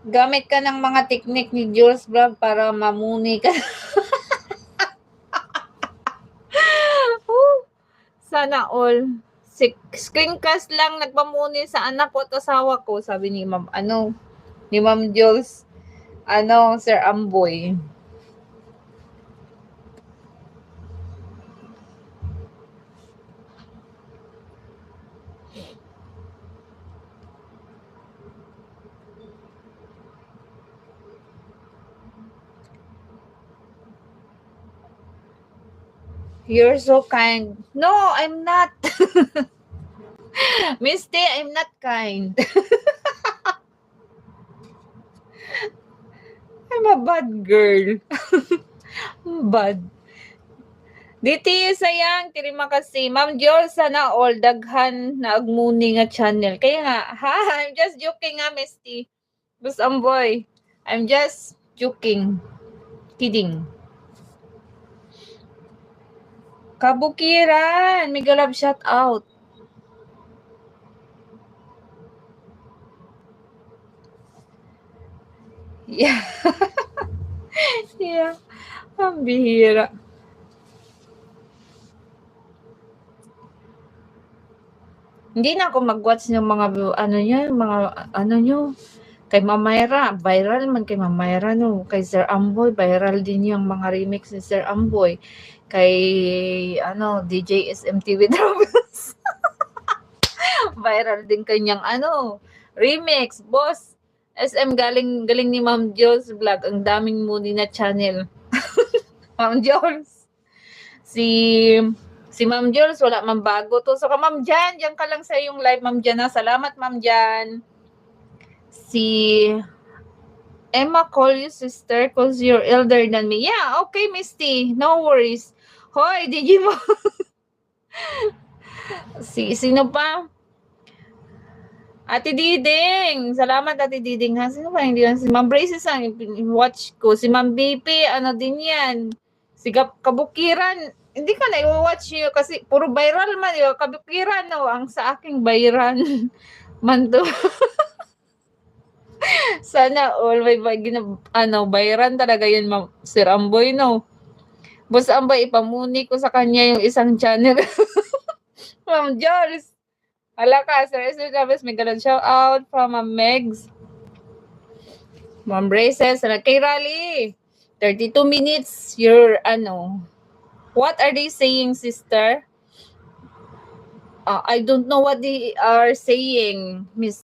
Gamit ka ng mga technique ni Jules Vlog para mamuni ka. Sana all. Screencast lang nagpamuni sa anak ko at asawa ko, sabi ni Ma'am, ni Ma'am Jules, Sir Amboy. You're so kind. No, I'm not. Misty, I'm not kind. I'm a bad girl. Bad. Diti sayang, tirima kasi. Ma'am Jol, sana all daghan na agmuni nga channel. Kaya nga, I'm just joking nga, Misty. Bus Amboy. I'm just joking. Kidding. Kabukiran, may galab shout out. Yeah. Yeah. Ang bihira. Hindi na ako mag-watch ng mga nyo. Kay Mamayra, viral man kay Mamayra no. Kay Sir Amboy, viral din yung mga remix ni Sir Amboy. Kay DJ SMTV Travels. Viral din kanyang remix, boss. SM galing ni Ma'am Jules Vlog. Ang daming muni na channel. Ma'am Jules. Si Ma'am Jules, wala man bago to. So, Ma'am Jan, diyan ka lang sa yung live, Ma'am Jan. Salamat, Ma'am Jan. Si Emma, call you sister because you're elder than me. Yeah, okay, Misty. No worries. Hoy, Digimon. Sino pa? Ate Diding. Salamat, Ate Diding. Ha? Sino pa? Hindi lang si Ma'am Braces ang watch ko. Si Ma'am BP, din yan. Si Kabukiran. Hindi ka na i-watch yun kasi puro viral man yun. Kabukiran, no? Ang sa aking viral man to. Sana all may viral talaga yun, Sir Amboy, no? Boss Amboy, ipamuni ko sa kanya yung isang channel. Ma'am Jules. Hala ka, Sir Estes, may galang shout out from Megs. Ma'am Braces, kay Rally. 32 minutes, what are they saying, sister? I don't know what they are saying, Miss